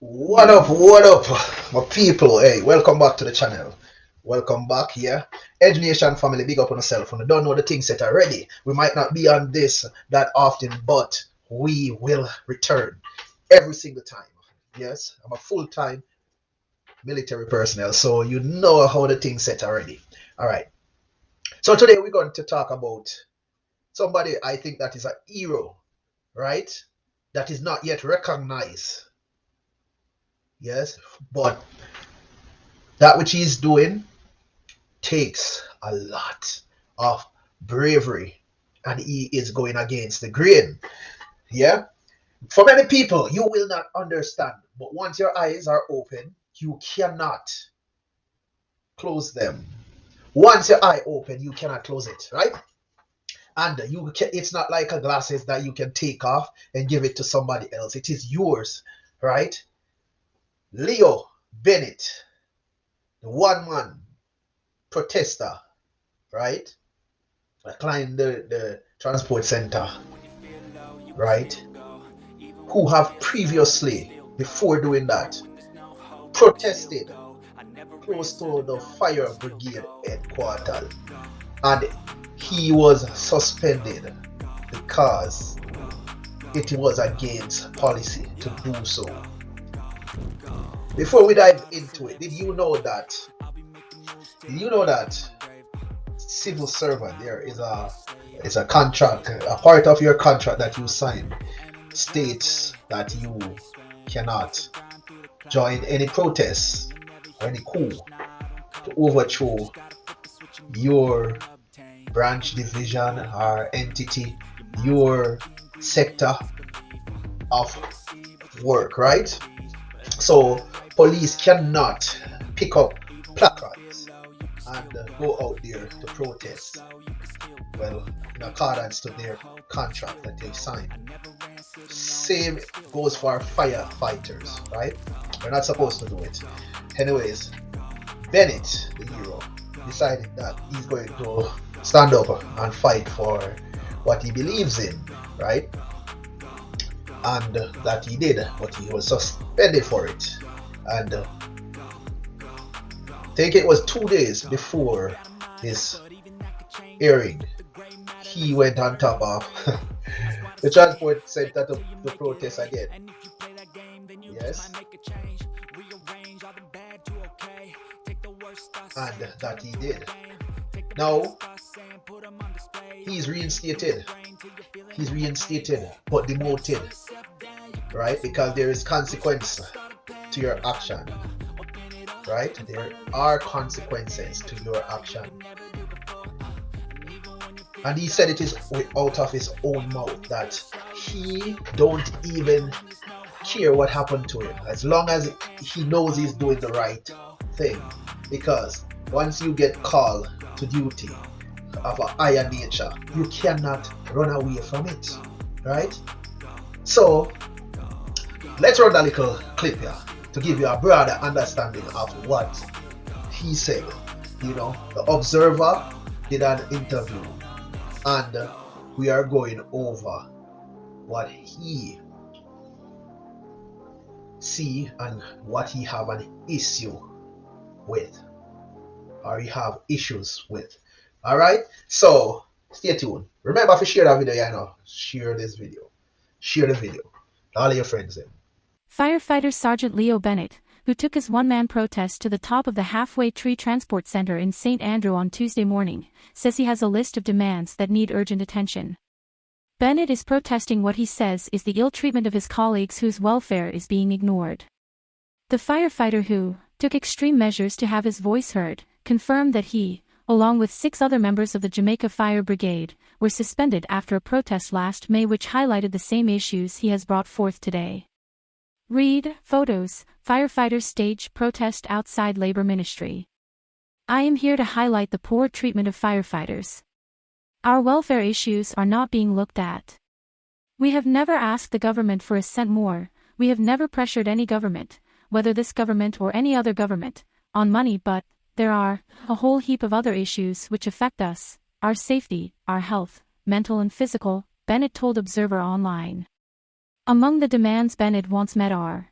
What up, my people? Hey, welcome back to the channel. Welcome back here. Edge Nation family, big up on yourself. When you don't know the things set already, we might not be on this that often, but we will return every single time. Yes, I'm a full-time military personnel, so you know how the things set already. All right. So today we're going to talk about somebody I think that is a hero, right? That is not yet recognized. Yes, but that which he's doing takes a lot of bravery, and he is going against the grain. Yeah, for many people you will not understand, but once your eyes are open you cannot close them. Once your eye open you cannot close it, right? And it's not like a glasses that you can take off and give it to somebody else. It is yours, right? Leo Bennett, the one man protester, right? I climbed the transport center, right? Who have previously, before doing that, protested close to the fire brigade headquarters, and he was suspended because it was against policy to do so. Before we dive into it, did you know that civil servant, there is a contract, a part of your contract that you sign states that you cannot join any protests or any coup to overthrow your branch, division, or entity, your sector of work, right? So police cannot pick up placards and go out there to protest, well, in accordance to their contract that they signed. Same goes for firefighters, right? We're not supposed to do it. Anyways, Bennett, the hero, decided that he's going to stand up and fight for what he believes in, right? And that he did, but he was suspended for it. And I think it was 2 days before his hearing, he went on top of the transport center to protest again. Yes, and that he did. Now he's reinstated. He's reinstated, but demoted, right? Because there is consequence to your action, right? There are consequences to your action. And he said it is out of his own mouth that he don't even care what happened to him as long as he knows he's doing the right thing. Because once you get called to duty of a higher nature, you cannot run away from it, right? So let's run a little clip here to give you a broader understanding of what he said. The Observer did an interview, and we are going over what he see and what he have an issue with, or he have issues with. All right, so stay tuned. Remember to share that video. Share this video, share the video, all your friends in. Firefighter Sergeant Leo Bennett, who took his one-man protest to the top of the Halfway Tree Transport Center in St. Andrew on Tuesday morning, says he has a list of demands that need urgent attention. Bennett is protesting what he says is the ill treatment of his colleagues whose welfare is being ignored. The firefighter, who took extreme measures to have his voice heard, confirmed that he, along with 6 other members of the Jamaican Fire Brigade, were suspended after a protest last May which highlighted the same issues he has brought forth today. Read, photos, firefighters stage protest outside Labor Ministry. I am here to highlight the poor treatment of firefighters. Our welfare issues are not being looked at. We have never asked the government for a cent more, we have never pressured any government, whether this government or any other government, on money, but there are a whole heap of other issues which affect us, our safety, our health, mental and physical, Bennett told Observer Online. Among the demands Bennett wants met are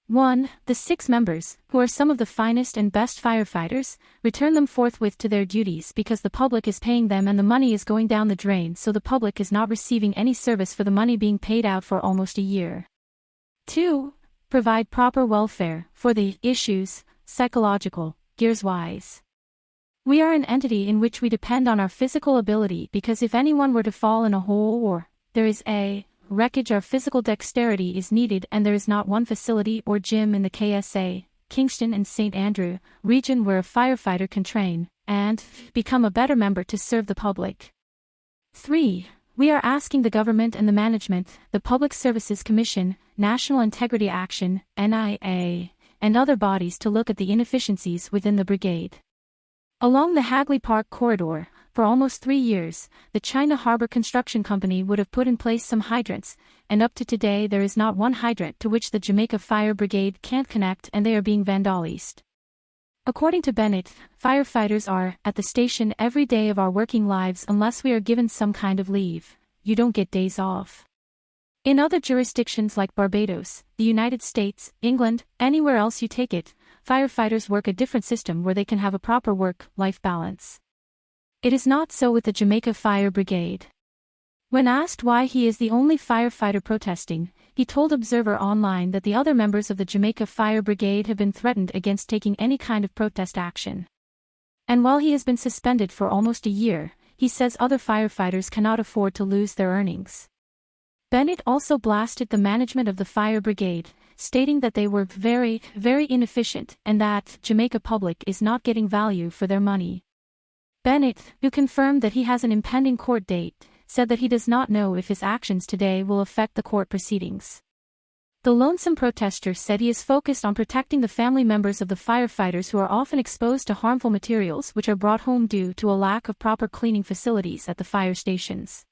1. The 6 members, who are some of the finest and best firefighters, return them forthwith to their duties because the public is paying them and the money is going down the drain, so the public is not receiving any service for the money being paid out for almost a year. 2. Provide proper welfare for the issues, psychological, gears-wise. We are an entity in which we depend on our physical ability because if anyone were to fall in a hole or there is a wreckage, our physical dexterity is needed, and there is not one facility or gym in the KSA, Kingston and St. Andrew, region where a firefighter can train and become a better member to serve the public. 3. We are asking the government and the management, the Public Services Commission, National Integrity Action, NIA, and other bodies to look at the inefficiencies within the brigade. Along the Hagley Park corridor, for almost 3 years, the China Harbor Construction Company would have put in place some hydrants, and up to today there is not one hydrant to which the Jamaica Fire Brigade can't connect, and they are being vandalized. According to Bennett, firefighters are at the station every day of our working lives unless we are given some kind of leave. You don't get days off. In other jurisdictions like Barbados, the United States, England, anywhere else you take it, firefighters work a different system where they can have a proper work-life balance. It is not so with the Jamaica Fire Brigade. When asked why he is the only firefighter protesting, he told Observer Online that the other members of the Jamaica Fire Brigade have been threatened against taking any kind of protest action. And while he has been suspended for almost a year, he says other firefighters cannot afford to lose their earnings. Bennett also blasted the management of the fire brigade, stating that they were very, very inefficient and that Jamaica public is not getting value for their money. Bennett, who confirmed that he has an impending court date, said that he does not know if his actions today will affect the court proceedings. The lonesome protester said he is focused on protecting the family members of the firefighters who are often exposed to harmful materials which are brought home due to a lack of proper cleaning facilities at the fire stations.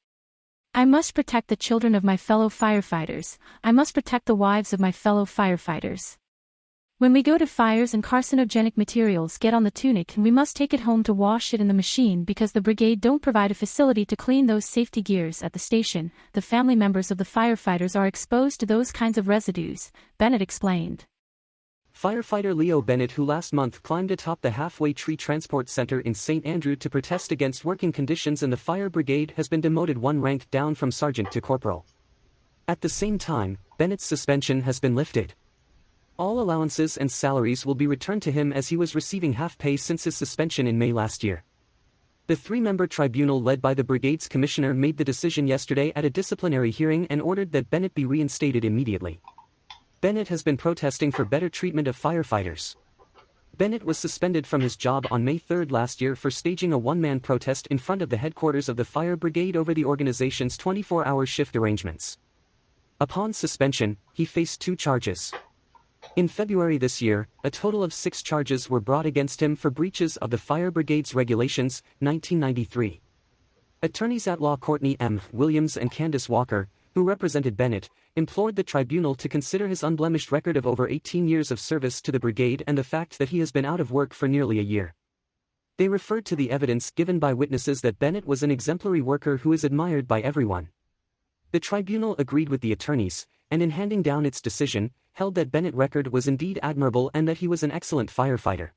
I must protect the children of my fellow firefighters. I must protect the wives of my fellow firefighters. When we go to fires and carcinogenic materials get on the tunic, and we must take it home to wash it in the machine because the brigade don't provide a facility to clean those safety gears at the station. The family members of the firefighters are exposed to those kinds of residues, Bennett explained. Firefighter Leo Bennett, who last month climbed atop the halfway tree transport center in St. Andrew to protest against working conditions in the fire brigade, has been demoted one rank down from sergeant to corporal. At the same time, Bennett's suspension has been lifted. All allowances and salaries will be returned to him as he was receiving half pay since his suspension in May last year. The 3-member tribunal led by the brigade's commissioner made the decision yesterday at a disciplinary hearing and ordered that Bennett be reinstated immediately. Bennett has been protesting for better treatment of firefighters. Bennett was suspended from his job on May 3 last year for staging a one-man protest in front of the headquarters of the fire brigade over the organization's 24-hour shift arrangements. Upon suspension, he faced 2 charges. In February this year, a total of 6 charges were brought against him for breaches of the Fire Brigade's Regulations, 1993. Attorneys at law Courtney M. Williams and Candace Walker, who represented Bennett, implored the tribunal to consider his unblemished record of over 18 years of service to the brigade and the fact that he has been out of work for nearly a year. They referred to the evidence given by witnesses that Bennett was an exemplary worker who is admired by everyone. The tribunal agreed with the attorneys, and in handing down its decision, held that Bennett's record was indeed admirable and that he was an excellent firefighter.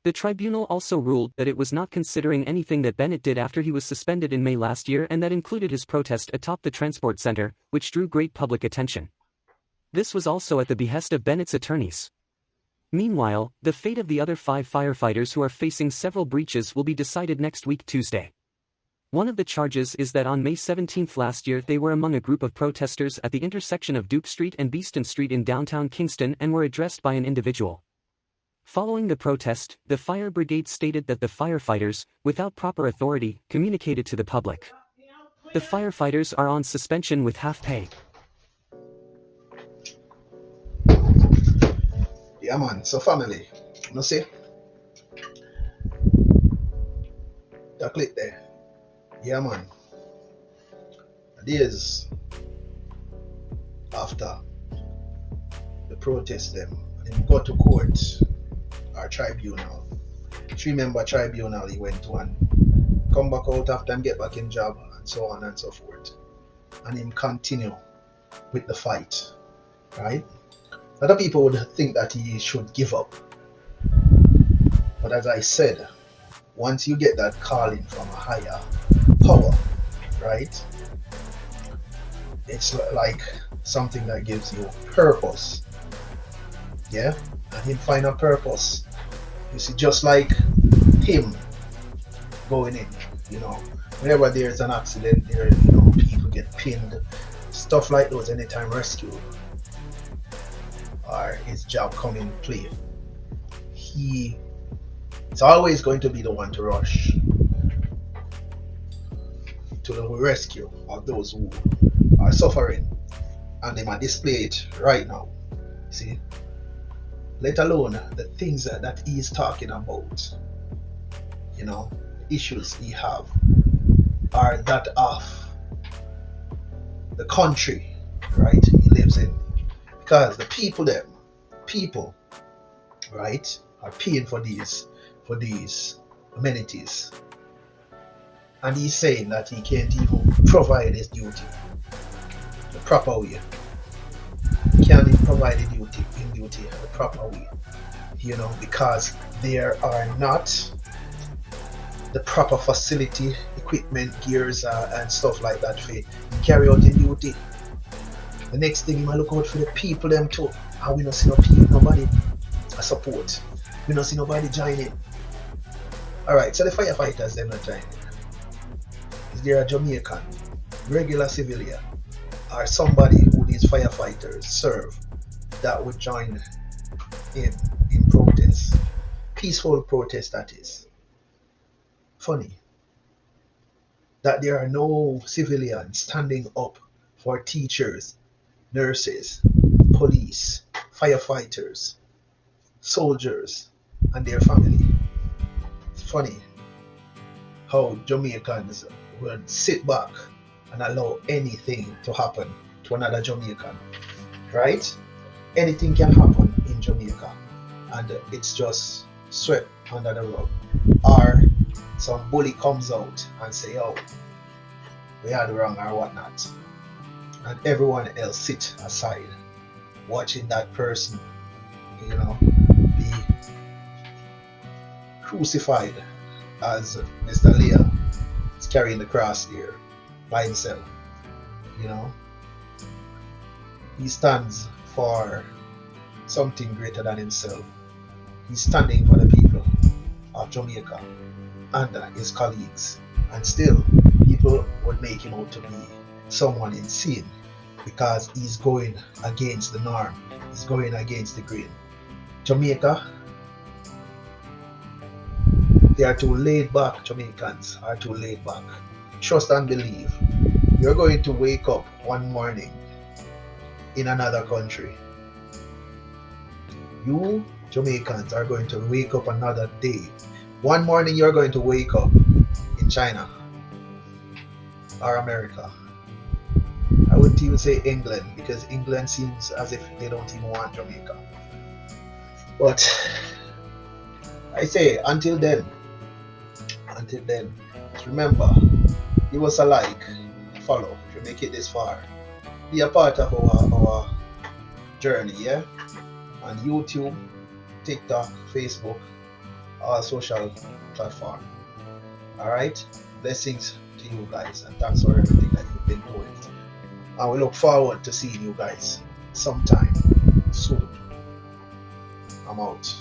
The tribunal also ruled that it was not considering anything that Bennett did after he was suspended in May last year, and that included his protest atop the transport center, which drew great public attention. This was also at the behest of Bennett's attorneys. Meanwhile, the fate of the other 5 firefighters who are facing several breaches will be decided next week Tuesday. One of the charges is that on May 17 last year they were among a group of protesters at the intersection of Duke Street and Beeston Street in downtown Kingston and were addressed by an individual. Following the protest, the fire brigade stated that the firefighters, without proper authority, communicated to the public. The firefighters are on suspension with half pay. Yeah man, so family, you know see? That click there. Yeah man. Days after the protest them, and he go to court or tribunal. 3-member tribunal he went to and come back out after and get back in job and so on and so forth. And him continue with the fight. Right? A lot of people would think that he should give up. But as I said, once you get that calling from a higher power, right? It's like something that gives you purpose. Yeah? And him find a purpose. You see, just like him going in, you know, whenever there's an accident, there, you know, people get pinned, stuff like those, anytime rescue or his job come in play, he is always going to be the one to rush to the rescue of those who are suffering, and they might display it right now. See, let alone the things that he is talking about, you know, issues he have are that of the country, right, he lives in, because the people, right, are paying for these amenities, and he's saying that he can't even provide his duty the proper way. He can't even provide the duty the proper way, you know, because there are not the proper facility, equipment, gears, and stuff like that for carry out the duty. The next thing, you might look out for the people them too, and we don't see nobody support. We don't see nobody joining. Alright, so the firefighters them not joining. Is there a Jamaican, regular civilian, or somebody who these firefighters serve that would join in protest? Peaceful protest, that is. Funny that there are no civilians standing up for teachers, nurses, police, firefighters, soldiers, and their family. It's funny how Jamaicans would sit back and allow anything to happen to another Jamaican, right? Anything can happen in Jamaica, and it's just swept under the rug. Or some bully comes out and say, oh, we had wrong or whatnot, and everyone else sit aside watching that person, you know, be crucified as Mr. Leo is carrying the cross here by himself. You know, he stands for something greater than himself. He's standing for the people of Jamaica and his colleagues, and still people would make him out to be someone insane because he's going against the norm, he's going against the grain. Jamaica, they are too laid back. Jamaicans are too laid back. Trust and believe. You're going to wake up one morning in another country. You Jamaicans are going to wake up another day. One morning you're going to wake up in China or America. I wouldn't even say England, because England seems as if they don't even want Jamaica. But I say until then, remember, give us a like, follow if you make it this far. Be a part of our journey, yeah? On YouTube, TikTok, Facebook, all social platforms. Alright? Blessings to you guys, and thanks for everything that you've been doing. And we look forward to seeing you guys sometime soon. I'm out.